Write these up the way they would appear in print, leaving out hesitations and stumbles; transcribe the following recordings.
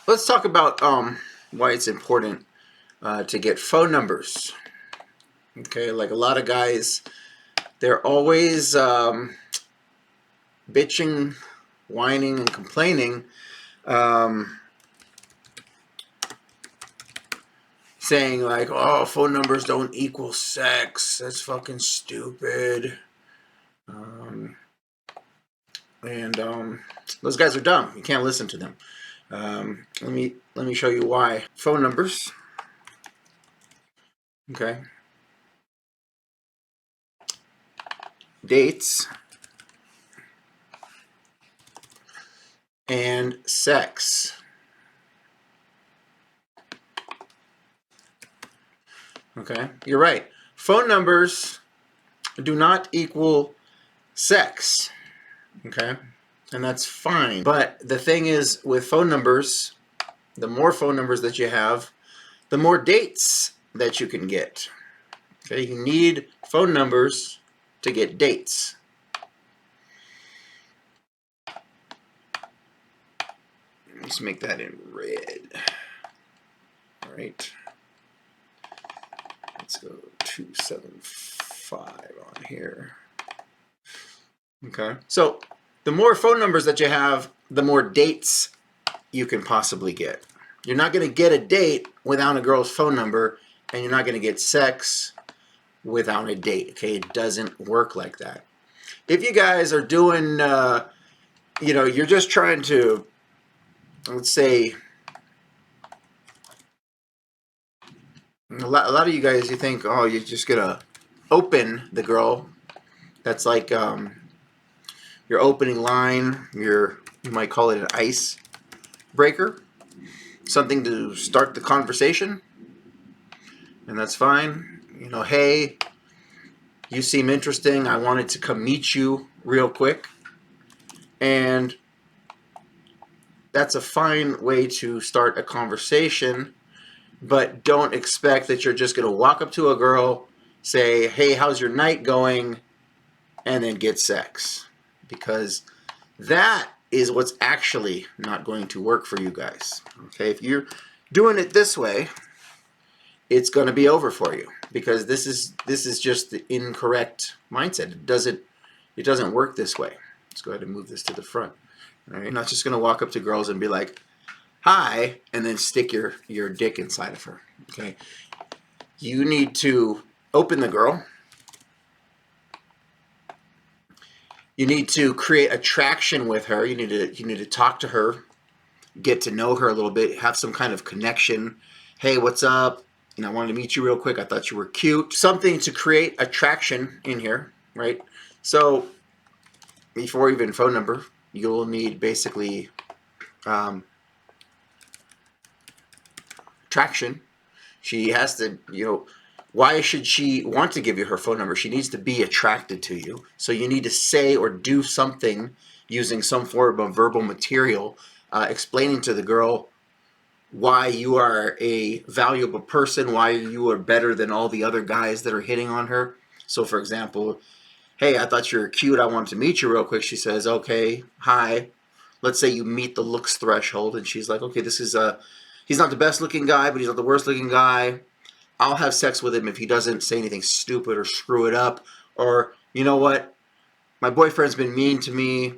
Let's talk about why it's important to get phone numbers. Okay, like a lot of guys, they're always bitching, whining, and complaining, saying like, "Oh, phone numbers don't equal sex. That's fucking stupid." And those guys are dumb. You can't listen to them. Let me show you why. Phone numbers. Okay. Dates and sex. Okay, you're right. Phone numbers do not equal sex. Okay, and that's fine. But the thing is, with phone numbers, the more phone numbers that you have, the more dates that you can get. Okay, you need phone numbers to get dates. Let's make that in red. All right. Let's go 275 on here. Okay. So the more phone numbers that you have, the more dates you can possibly get. You're not going to get a date without a girl's phone number, and you're not going to get sex without a date. Okay, it doesn't work like that. If you guys are doing, you're just trying to, let's say, a lot of you guys, you think, oh, you're just going to open the girl. That's like your opening line, you might call it an ice breaker, something to start the conversation, and that's fine. Hey, you seem interesting. I wanted to come meet you real quick. And that's a fine way to start a conversation, but don't expect that you're just going to walk up to a girl, say, hey, how's your night going, and then get sex. Because that is what's actually not going to work for you guys. Okay, if you're doing it this way, it's going to be over for you, because this is just the incorrect mindset. It doesn't work this way. Let's go ahead and move this to the front. All right, you're not just going to walk up to girls and be like, hi, and then stick your dick inside of her. Okay, you need to open the girl. You need to create attraction with her. You need to talk to her, get to know her a little bit, have some kind of connection. Hey, what's up? I wanted to meet you real quick. I thought you were cute. Something to create attraction in here, right? So before even phone number, you'll need basically attraction. She has to, why should she want to give you her phone number? She needs to be attracted to you. So you need to say or do something using some form of verbal material, explaining to the girl why you are a valuable person, why you are better than all the other guys that are hitting on her. So, for example, hey, I thought you were cute. I wanted to meet you real quick. She says, okay, hi. Let's say you meet the looks threshold, and she's like, okay, he's not the best looking guy, but he's not the worst looking guy. I'll have sex with him if he doesn't say anything stupid or screw it up. Or, you know what? My boyfriend's been mean to me.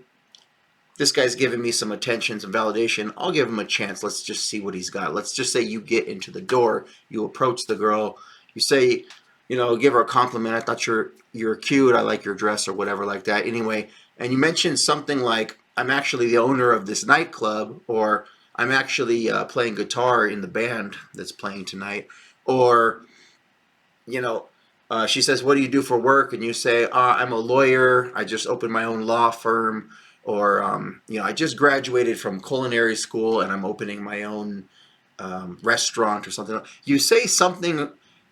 This guy's giving me some attention, some validation. I'll give him a chance. Let's just see what he's got. Let's just say you get into the door. You approach the girl. You say, give her a compliment. I thought you're cute. I like your dress, or whatever like that. Anyway, and you mention something like, I'm actually the owner of this nightclub, or I'm actually playing guitar in the band that's playing tonight. Or, she says, what do you do for work? And you say, I'm a lawyer. I just opened my own law firm. Or, I just graduated from culinary school and I'm opening my own restaurant or something. You say something,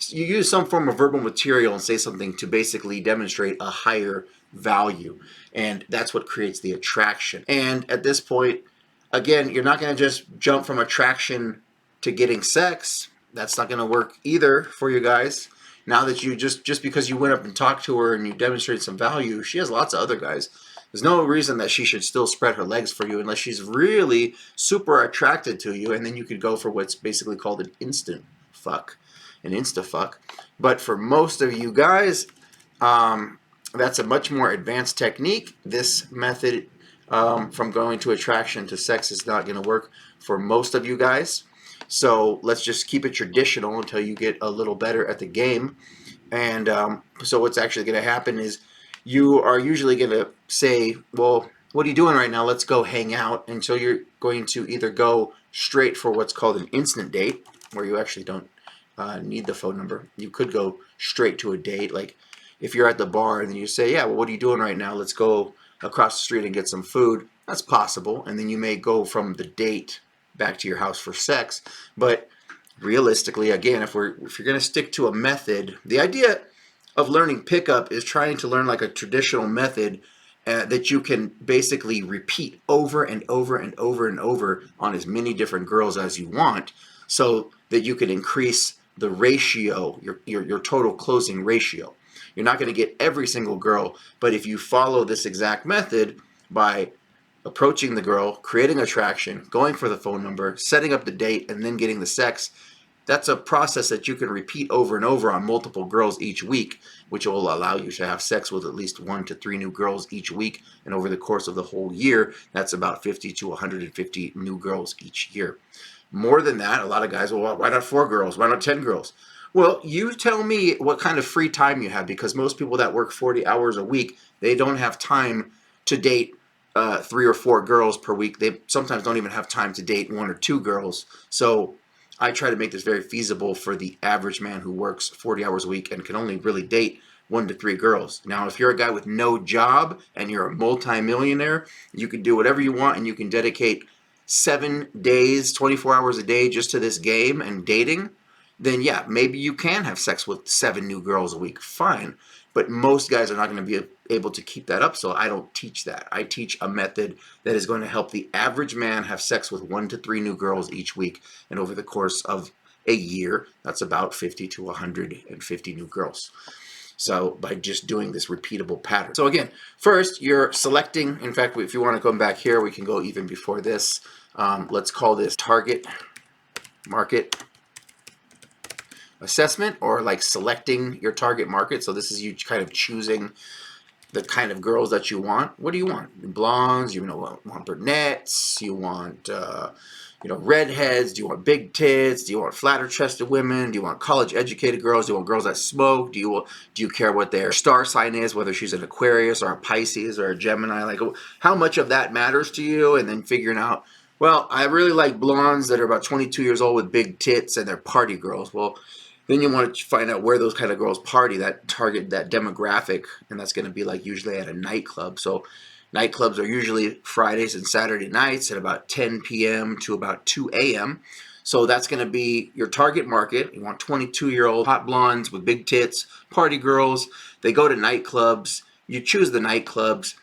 you use some form of verbal material and say something to basically demonstrate a higher value. And that's what creates the attraction. And at this point, again, you're not going to just jump from attraction to getting sex. That's not going to work either for you guys. Now that you just because you went up and talked to her and you demonstrated some value, she has lots of other guys There's no reason that she should still spread her legs for you unless she's really super attracted to you, and then you could go for what's basically called an instant fuck, an insta fuck. But for most of you guys, that's a much more advanced technique. This method from going to attraction to sex is not going to work for most of you guys. So let's just keep it traditional until you get a little better at the game. And so what's actually going to happen is you are usually going to say, well, what are you doing right now? Let's go hang out. And so you're going to either go straight for what's called an instant date, where you actually don't need the phone number. You could go straight to a date. Like if you're at the bar and then you say, yeah, well, what are you doing right now? Let's go across the street and get some food. That's possible. And then you may go from the date back to your house for sex. But realistically, again, if you're going to stick to a method, the idea of learning pickup is trying to learn like a traditional method that you can basically repeat over and over and over and over on as many different girls as you want, so that you can increase the ratio, your total closing ratio. You're not going to get every single girl, but if you follow this exact method by approaching the girl, creating attraction, going for the phone number, setting up the date, and then getting the sex, that's a process that you can repeat over and over on multiple girls each week, which will allow you to have sex with at least 1 to 3 new girls each week. And over the course of the whole year, that's about 50 to 150 new girls each year. More than that, a lot of guys, well, why not 4 girls? Why not 10 girls? Well, you tell me what kind of free time you have, because most people that work 40 hours a week, they don't have time to date 3 or 4 girls per week. They sometimes don't even have time to date 1 or 2 girls. So I try to make this very feasible for the average man who works 40 hours a week and can only really date 1 to 3 girls. Now, if you're a guy with no job and you're a multi-millionaire, you can do whatever you want and you can dedicate 7 days, 24 hours a day just to this game and dating, then yeah, maybe you can have sex with 7 new girls a week. Fine. But most guys are not going to be able to keep that up, so I don't teach that. I teach a method that is going to help the average man have sex with 1 to 3 new girls each week. And over the course of a year, that's about 50 to 150 new girls. So by just doing this repeatable pattern. So again, first you're selecting, in fact, if you want to come back here, we can go even before this. Let's call this target market assessment, or like selecting your target market. So this is you kind of choosing the kind of girls that you want. What do you want? Blondes? You want brunettes? You want redheads? Do you want big tits? Do you want flatter chested women? Do you want college educated girls? Do you want girls that smoke? Do you care what their star sign is, whether she's an Aquarius or a Pisces or a Gemini? Like, how much of that matters to you? And then figuring out, well, I really like blondes that are about 22 years old with big tits and they're party girls. Well, then you want to find out where those kind of girls party, that target, that demographic, and that's going to be like usually at a nightclub. So nightclubs are usually Fridays and Saturday nights at about 10 p.m. to about 2 a.m. So that's going to be your target market. You want 22-year-old hot blondes with big tits, party girls. They go to nightclubs. You choose the nightclubs.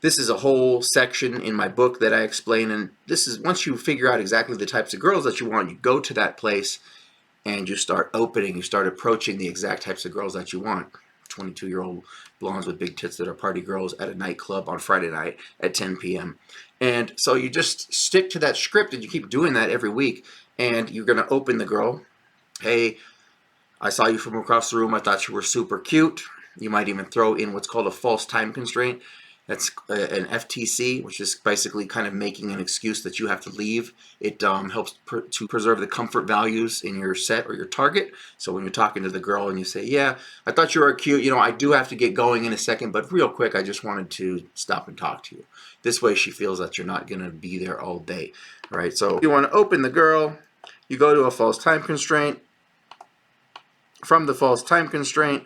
This is a whole section in my book that I explain, and this is once you figure out exactly the types of girls that you want, you go to that place and you start you start approaching the exact types of girls that you want. 22-year-old blondes with big tits that are party girls at a nightclub on Friday night at 10 p.m. And so you just stick to that script and you keep doing that every week. And you're going to open the girl. Hey, I saw you from across the room. I thought you were super cute. You might even throw in what's called a false time constraint. That's an FTC, which is basically kind of making an excuse that you have to leave. It helps to preserve the comfort values in your set or your target. So when you're talking to the girl and you say, yeah, I thought you were cute. I do have to get going in a second, but real quick, I just wanted to stop and talk to you. This way she feels that you're not going to be there all day, right? So if you want to open the girl, you go to a false time constraint. From the false time constraint,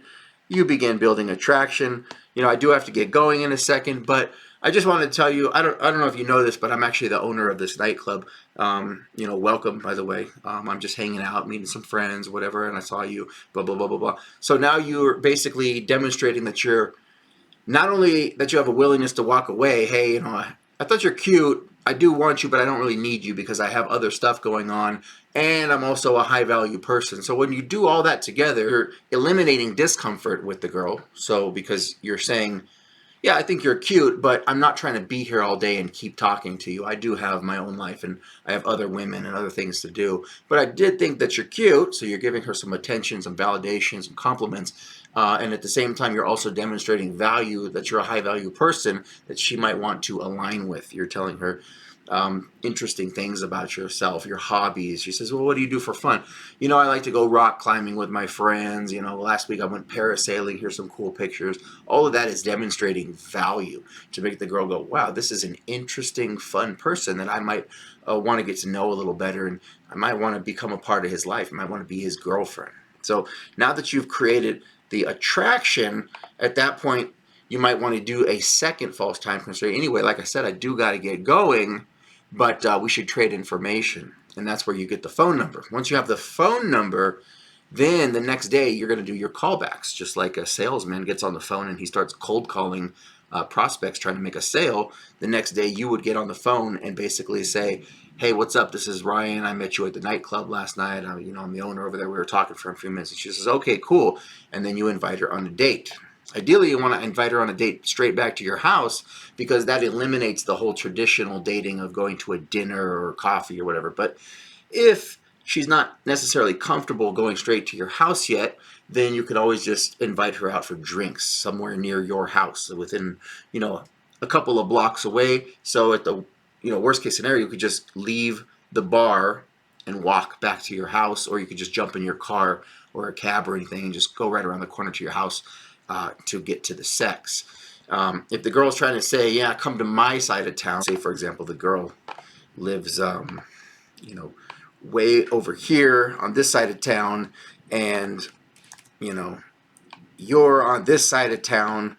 you begin building attraction. I do have to get going in a second, but I just wanted to tell you, I don't know if you know this, but I'm actually the owner of this nightclub. Welcome, by the way. I'm just hanging out, meeting some friends, whatever, and I saw you, blah, blah, blah, blah, blah. So now you're basically demonstrating that you're, not only that you have a willingness to walk away, hey, I thought you're cute, I do want you, but I don't really need you because I have other stuff going on, and I'm also a high-value person. So when you do all that together, you're eliminating discomfort with the girl. So because you're saying, yeah, I think you're cute, but I'm not trying to be here all day and keep talking to you. I do have my own life, and I have other women and other things to do. But I did think that you're cute, so you're giving her some attention, some validation, some compliments. And at the same time, you're also demonstrating value, that you're a high value person that she might want to align with. You're telling her interesting things about yourself, your hobbies. She says, well, what do you do for fun? You know, I like to go rock climbing with my friends. You know, last week I went parasailing. Here's some cool pictures. All of that is demonstrating value to make the girl go, wow, this is an interesting, fun person that I might want to get to know a little better. And I might want to become a part of his life. I might want to be his girlfriend. So now that you've created the attraction, at that point, you might want to do a second false time constraint. Anyway, like I said, I do got to get going, but we should trade information. And that's where you get the phone number. Once you have the phone number, then the next day you're going to do your callbacks, just like a salesman gets on the phone and he starts cold calling prospects trying to make a sale. The next day you would get on the phone and basically say, hey, what's up? This is Ryan. I met you at the nightclub last night. I'm the owner over there. We were talking for a few minutes. And she says, okay, cool. And then you invite her on a date. Ideally, you want to invite her on a date straight back to your house, because that eliminates the whole traditional dating of going to a dinner or coffee or whatever. But if she's not necessarily comfortable going straight to your house yet, then you could always just invite her out for drinks somewhere near your house, within, a couple of blocks away. So at the, worst case scenario, you could just leave the bar and walk back to your house, or you could just jump in your car or a cab or anything and just go right around the corner to your house to get to the sex. If the girl's trying to say, yeah, come to my side of town, say, for example, the girl lives, way over here on this side of town, and, you're on this side of town,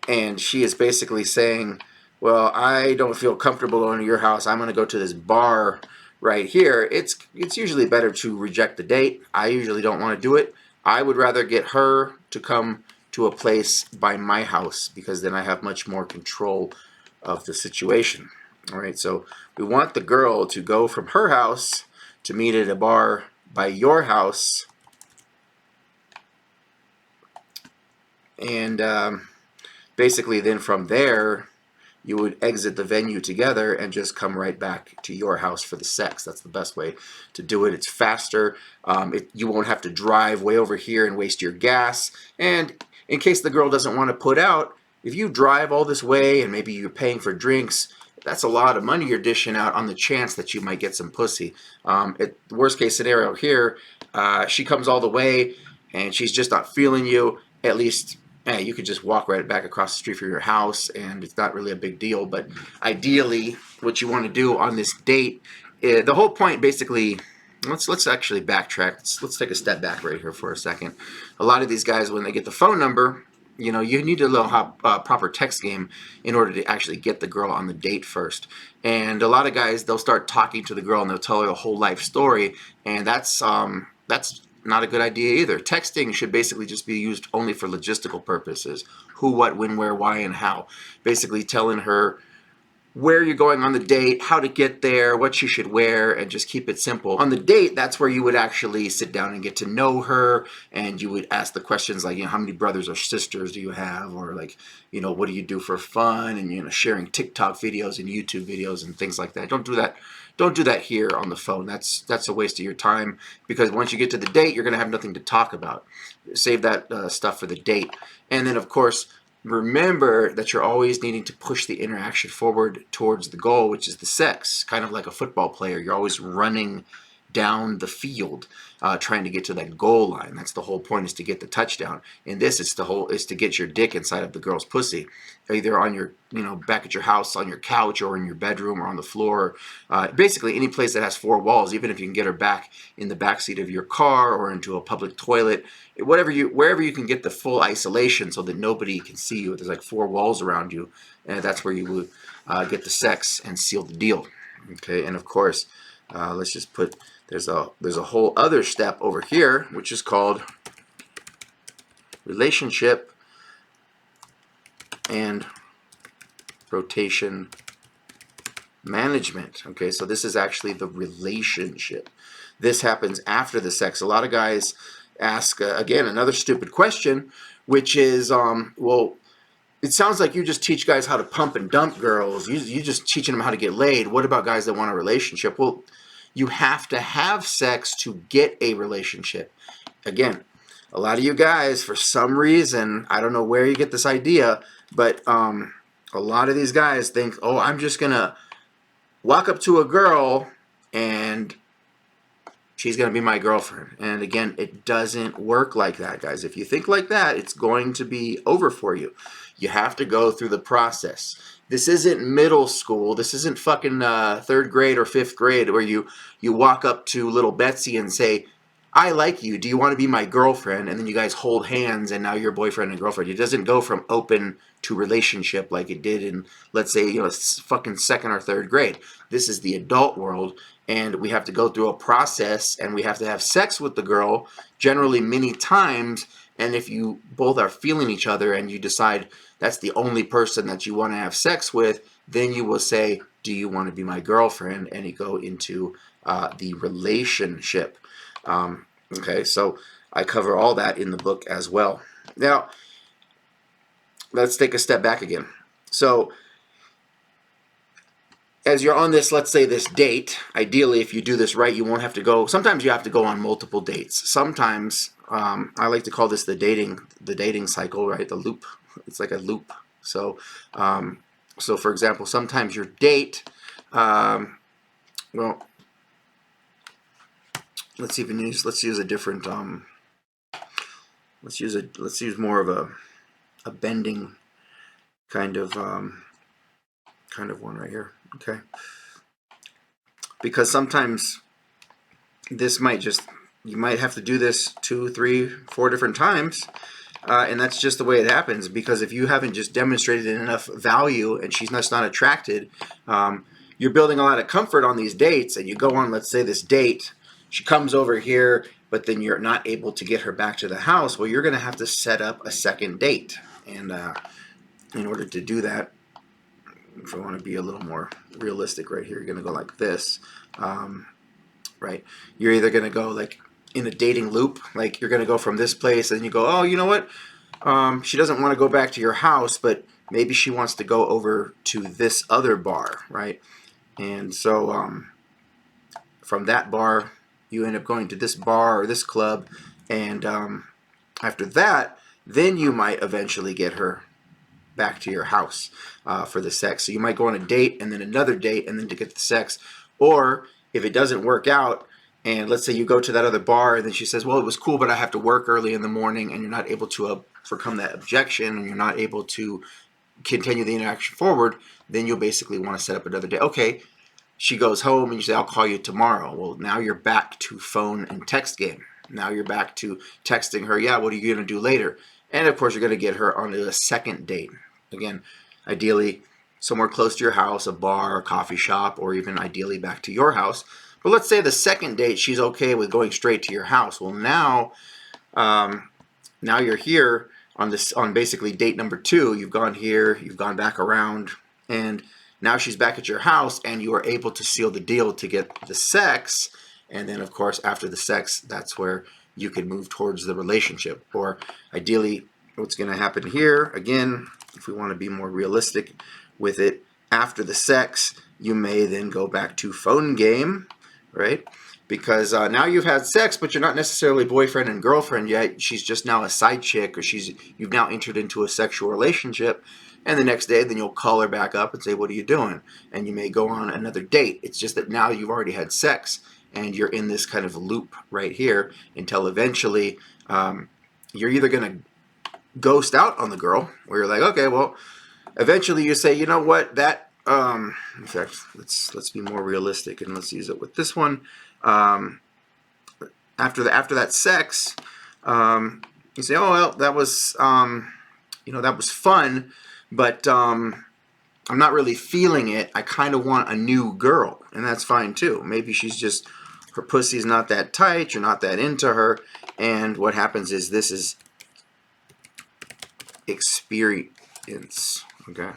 and she is basically saying, well, I don't feel comfortable going to your house. I'm going to go to this bar right here. It's usually better to reject the date. I usually don't want to do it. I would rather get her to come to a place by my house, because then I have much more control of the situation. All right, so we want the girl to go from her house to meet at a bar by your house, and basically then from there you would exit the venue together and just come right back to your house for the sex. That's the best way to do it. It's faster. You won't have to drive way over here and waste your gas. And in case the girl doesn't want to put out, if you drive all this way and maybe you're paying for drinks, that's a lot of money you're dishing out on the chance that you might get some pussy. Worst case scenario here, she comes all the way and she's just not feeling you. At least you could just walk right back across the street from your house, and it's not really a big deal. But ideally, what you want to do on this date, the whole point basically, let's actually backtrack. Let's take a step back right here for a second. A lot of these guys, when they get the phone number, you need a little proper text game in order to actually get the girl on the date first. And a lot of guys, they'll start talking to the girl and they'll tell her a whole life story, and that's not a good idea either. Texting should basically just be used only for logistical purposes. Who, what, when, where, why, and how. Basically telling her where you're going on the date, how to get there, what she should wear, and just keep it simple. On the date, that's where you would actually sit down and get to know her, and you would ask the questions like, how many brothers or sisters do you have, or like, what do you do for fun, and sharing TikTok videos and YouTube videos and things like that. Don't do that. Don't do that here on the phone. That's a waste of your time, because once you get to the date, you're going to have nothing to talk about. Save that stuff for the date. And then, of course, remember that you're always needing to push the interaction forward towards the goal, which is the sex. Kind of like a football player. You're always running down the field, trying to get to that goal line. That's the whole point, is to get the touchdown. In this, is to get your dick inside of the girl's pussy, either on your, back at your house, on your couch, or in your bedroom, or on the floor. Basically, any place that has four walls. Even if you can get her back in the backseat of your car or into a public toilet, wherever you can get the full isolation so that nobody can see you. There's like four walls around you, and that's where you would get the sex and seal the deal. Okay, and of course, let's just put. There's a whole other step over here, which is called relationship and rotation management. Okay, so this is actually the relationship. This happens after the sex. A lot of guys ask, again, another stupid question, which is, well, it sounds like you just teach guys how to pump and dump girls. You just teaching them how to get laid. What about guys that want a relationship? Well, you have to have sex to get a relationship. Again, a lot of you guys, for some reason, I don't know where you get this idea, but a lot of these guys think, oh, I'm just going to walk up to a girl and she's going to be my girlfriend. And again, it doesn't work like that, guys. If you think like that, it's going to be over for you. You have to go through the process. This isn't middle school. This isn't fucking third grade or fifth grade where you walk up to little Betsy and say, I like you. Do you want to be my girlfriend? And then you guys hold hands and now you're boyfriend and girlfriend. It doesn't go from open to relationship like it did in, let's say, fucking second or third grade. This is the adult world, and we have to go through a process, and we have to have sex with the girl, generally many times. And if you both are feeling each other and you decide that's the only person that you want to have sex with, then you will say, do you want to be my girlfriend? And you go into the relationship. Okay, so I cover all that in the book as well. Now, let's take a step back again. So, as you're on this, let's say this date, ideally, if you do this right, you won't have to go. Sometimes you have to go on multiple dates. Sometimes, I like to call this the dating cycle, right? The loop. It's like a loop. So, so for example, sometimes your date, well, let's use a different, let's use more of a bending kind of one right here. Okay, because sometimes this you might have to do this 2, 3, 4 different times, and that's just the way it happens. Because if you haven't just demonstrated enough value and she's just not attracted, you're building a lot of comfort on these dates, and you go on, let's say, this date. She comes over here, but then you're not able to get her back to the house. Well, you're going to have to set up a second date, and in order to do that, if I want to be a little more realistic right here, you're going to go like this, right? You're either going to go like in a dating loop, like you're going to go from this place and you go, oh, you know what? She doesn't want to go back to your house, but maybe she wants to go over to this other bar, right? And so from that bar, you end up going to this bar or this club, and after that, then you might eventually get her back to your house for the sex. So you might go on a date and then another date and then to get the sex. Or if it doesn't work out, and let's say you go to that other bar and then she says, well, it was cool, but I have to work early in the morning, and you're not able to overcome that objection, and you're not able to continue the interaction forward, then you'll basically want to set up another day. Okay, she goes home and you say, I'll call you tomorrow. Well, now you're back to phone and text game. Now you're back to texting her, yeah, what are you going to do later? And of course, you're going to get her onto a second date. Again, ideally, somewhere close to your house, a bar, a coffee shop, or even ideally back to your house. But let's say the second date, she's okay with going straight to your house. Well, now you're here on basically date number 2. You've gone here, you've gone back around, and now she's back at your house, and you are able to seal the deal to get the sex. And then, of course, after the sex, that's where you can move towards the relationship. Or ideally, what's going to happen here, again, if we want to be more realistic with it, after the sex, you may then go back to phone game, right? Because now you've had sex, but you're not necessarily boyfriend and girlfriend yet. She's just now a side chick, or you've now entered into a sexual relationship. And the next day, then you'll call her back up and say, what are you doing? And you may go on another date. It's just that now you've already had sex, and you're in this kind of loop right here until eventually you're either going to ghost out on the girl, where you're like, okay, well, eventually you say, you know what, that, in fact, let's be more realistic, and let's use it with this one. After that sex, you say, oh, well, that was, that was fun, but I'm not really feeling it. I kind of want a new girl, and that's fine too. Maybe her pussy's not that tight, you're not that into her, and what happens is this is experience, okay?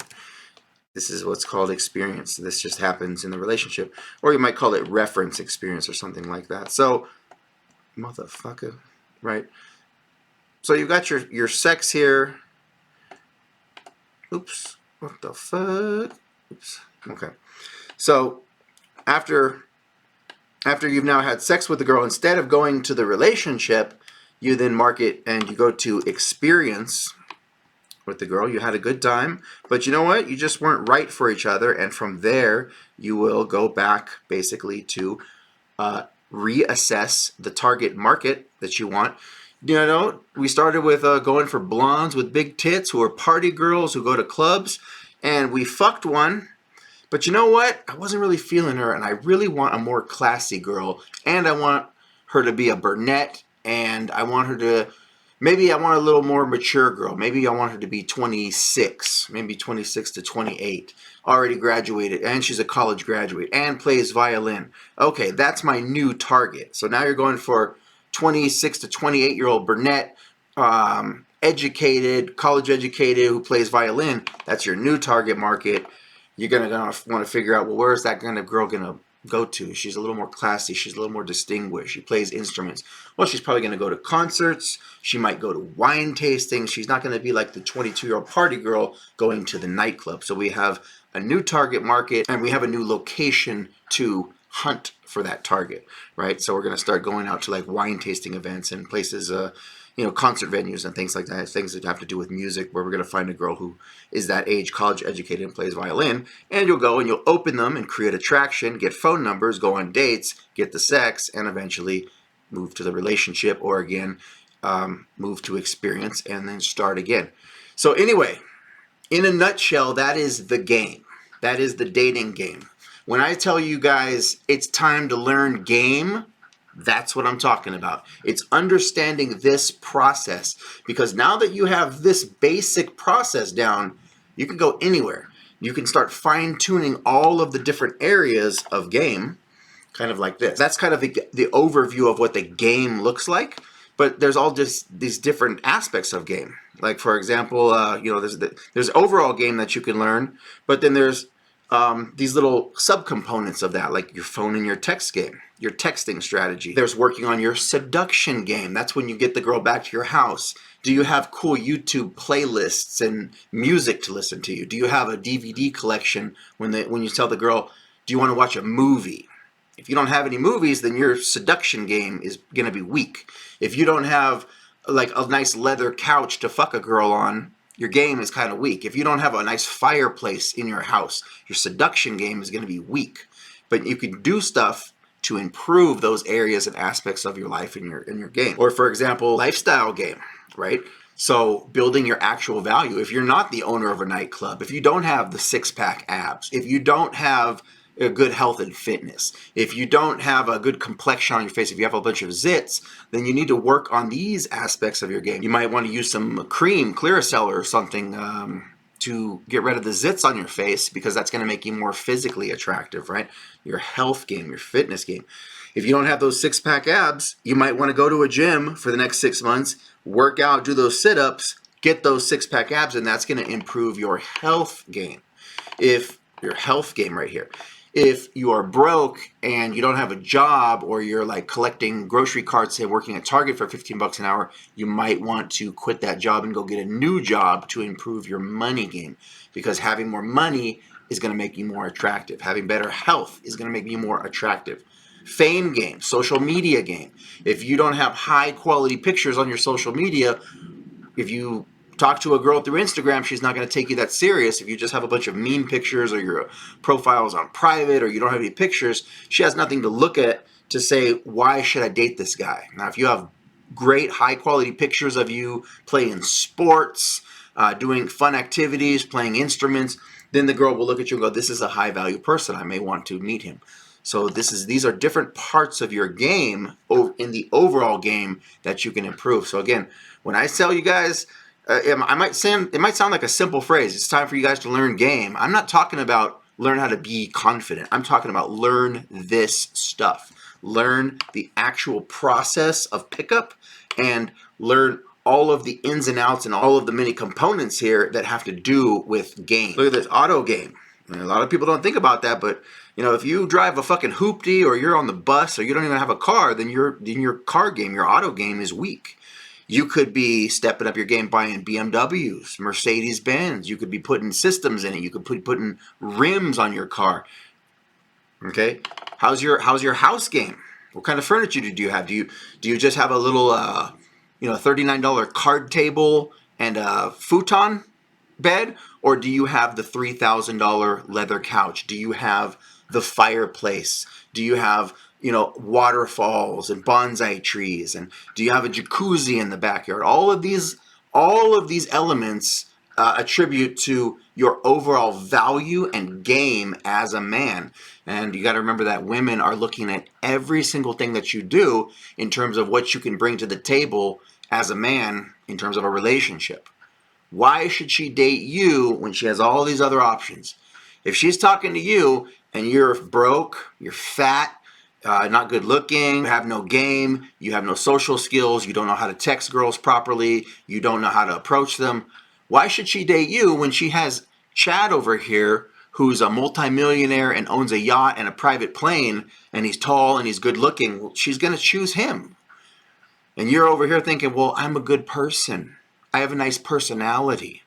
This is what's called experience. This just happens in the relationship. Or you might call it reference experience or something like that. So, motherfucker, right? So you've got your sex here. Oops. What the fuck? Oops. Okay. So after you've now had sex with the girl, instead of going to the relationship, you then mark it and you go to experience with the girl. You had a good time, but you know what? You just weren't right for each other, and from there, you will go back basically to reassess the target market that you want. You know, we started with going for blondes with big tits who are party girls who go to clubs, and we fucked one. But you know what? I wasn't really feeling her, and I really want a more classy girl, and I want her to be a brunette, and I want her to, maybe I want a little more mature girl. Maybe I want her to be 26, maybe 26 to 28, already graduated, and she's a college graduate, and plays violin. Okay, that's my new target. So now you're going for 26 to 28-year-old brunette, educated, college educated, who plays violin. That's your new target market. You're gonna want to figure out, well, where is that kind of girl gonna go to? She's a little more classy. She's a little more distinguished. She plays instruments. Well, she's probably gonna go to concerts. She might go to wine tastings. She's not gonna be like the 22-year-old party girl going to the nightclub. So we have a new target market, and we have a new location to hunt for that target, right? So we're gonna start going out to like wine tasting events and places, concert venues and things like that, things that have to do with music, where we're going to find a girl who is that age, college educated, and plays violin. And you'll go and you'll open them and create attraction, get phone numbers, go on dates, get the sex, and eventually move to the relationship, or again, move to experience and then start again. So anyway, in a nutshell, that is the game. That is the dating game. When I tell you guys it's time to learn game, that's what I'm talking about. It's understanding this process, because now that you have this basic process down, you can go anywhere. You can start fine-tuning all of the different areas of game, kind of like this. That's kind of the overview of what the game looks like, but there's all just these different aspects of game. Like, for example, there's overall game that you can learn, but then there's these little subcomponents of that, like your phone and your text game, your texting strategy. There's working on your seduction game. That's when you get the girl back to your house. Do you have cool YouTube playlists and music to listen to? Do you have a DVD collection when you tell the girl, do you want to watch a movie? If you don't have any movies, then your seduction game is going to be weak. If you don't have like a nice leather couch to fuck a girl on, your game is kind of weak. If you don't have a nice fireplace in your house, your seduction game is going to be weak. But you can do stuff to improve those areas and aspects of your life in your game. Or, for example, lifestyle game, right? So building your actual value. If you're not the owner of a nightclub, if you don't have the six-pack abs, if you don't have a good health and fitness, if you don't have a good complexion on your face, if you have a bunch of zits, then you need to work on these aspects of your game. You might want to use some cream, Clearasil or something to get rid of the zits on your face, because that's going to make you more physically attractive, right? Your health game, your fitness game. If you don't have those six-pack abs, you might want to go to a gym for the next 6 months, work out, do those sit-ups, get those six-pack abs, and that's going to improve your health game. If your health game right here. If you are broke and you don't have a job, or you're like collecting grocery carts and working at Target for $15 an hour, you might want to quit that job and go get a new job to improve your money game, because having more money is going to make you more attractive. Having better health is going to make you more attractive. Fame game, social media game. If you don't have high quality pictures on your social media, if you talk to a girl through Instagram, she's not going to take you that serious. If you just have a bunch of meme pictures, or your profile is on private, or you don't have any pictures, she has nothing to look at to say, why should I date this guy? Now, if you have great high quality pictures of you playing sports, doing fun activities, playing instruments, then the girl will look at you and go, this is a high value person. I may want to meet him. So these are different parts of your game in the overall game that you can improve. So again, when I tell you guys, it might sound like a simple phrase. It's time for you guys to learn game. I'm not talking about learn how to be confident. I'm talking about learn this stuff. Learn the actual process of pickup, and learn all of the ins and outs and all of the many components here that have to do with game. Look at this auto game. I mean, a lot of people don't think about that, but if you drive a fucking hoopty, or you're on the bus, or you don't even have a car, then your car game, your auto game is weak. You could be stepping up your game buying BMWs, Mercedes Benz. You could be putting systems in it. You could putting rims on your car. Okay, how's your house game? What kind of furniture do you have? Do you just have a little $39 card table and a futon bed, or do you have the $3,000 leather couch? Do you have the fireplace? Do you have waterfalls and bonsai trees? And do you have a jacuzzi in the backyard? All of these elements attribute to your overall value and game as a man. And you got to remember that women are looking at every single thing that you do in terms of what you can bring to the table as a man in terms of a relationship. Why should she date you when she has all these other options? If she's talking to you and you're broke, you're fat, not good looking, you have no game, you have no social skills, you don't know how to text girls properly, you don't know how to approach them, why should she date you when she has Chad over here who's a multimillionaire and owns a yacht and a private plane, and he's tall and he's good looking? Well, she's going to choose him. And you're over here thinking, well, I'm a good person. I have a nice personality.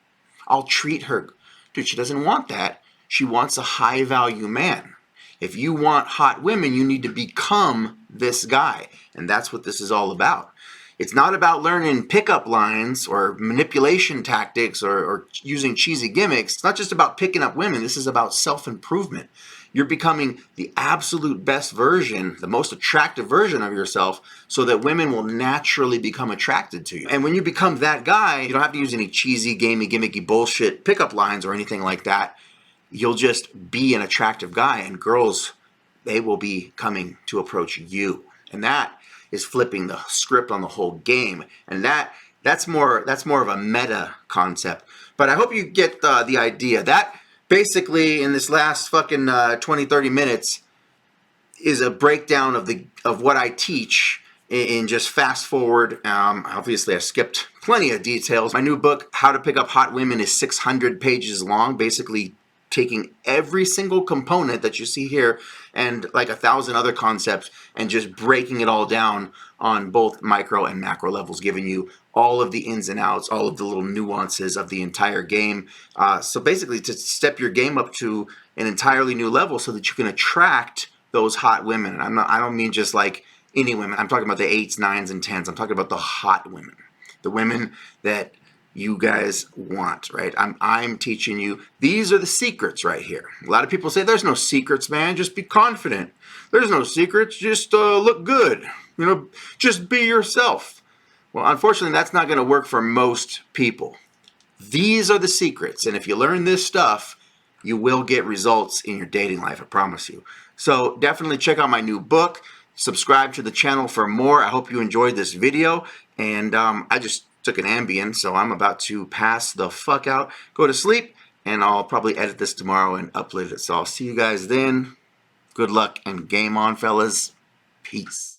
I'll treat her. Dude, she doesn't want that. She wants a high value man. If you want hot women, you need to become this guy. And that's what this is all about. It's not about learning pickup lines or manipulation tactics or using cheesy gimmicks. It's not just about picking up women. This is about self-improvement. You're becoming the absolute best version, the most attractive version of yourself, so that women will naturally become attracted to you. And when you become that guy, you don't have to use any cheesy, gamey, gimmicky bullshit pickup lines or anything like that. You'll just be an attractive guy, and girls, they will be coming to approach you. And that is flipping the script on the whole game. And that's more of a meta concept. But I hope you get the idea. That basically, in this last fucking 20-30 minutes, is a breakdown of what I teach in just fast forward. Obviously, I skipped plenty of details. My new book, How to Pick Up Hot Women, is 600 pages long, basically taking every single component that you see here and like 1,000 other concepts and just breaking it all down on both micro and macro levels, giving you all of the ins and outs, all of the little nuances of the entire game. So basically to step your game up to an entirely new level so that you can attract those hot women. And I don't mean just like any women. I'm talking about the 8s, 9s, and 10s. I'm talking about the hot women. The women that you guys want, right? I'm teaching you. These are the secrets right here. A lot of people say there's no secrets, man. Just be confident. There's no secrets. Just look good. Just be yourself. Well, unfortunately, that's not going to work for most people. These are the secrets. And if you learn this stuff, you will get results in your dating life, I promise you. So definitely check out my new book. Subscribe to the channel for more. I hope you enjoyed this video. And I just took an Ambien, so I'm about to pass the fuck out, go to sleep, and I'll probably edit this tomorrow and upload it. So I'll see you guys then. Good luck and game on, fellas. Peace.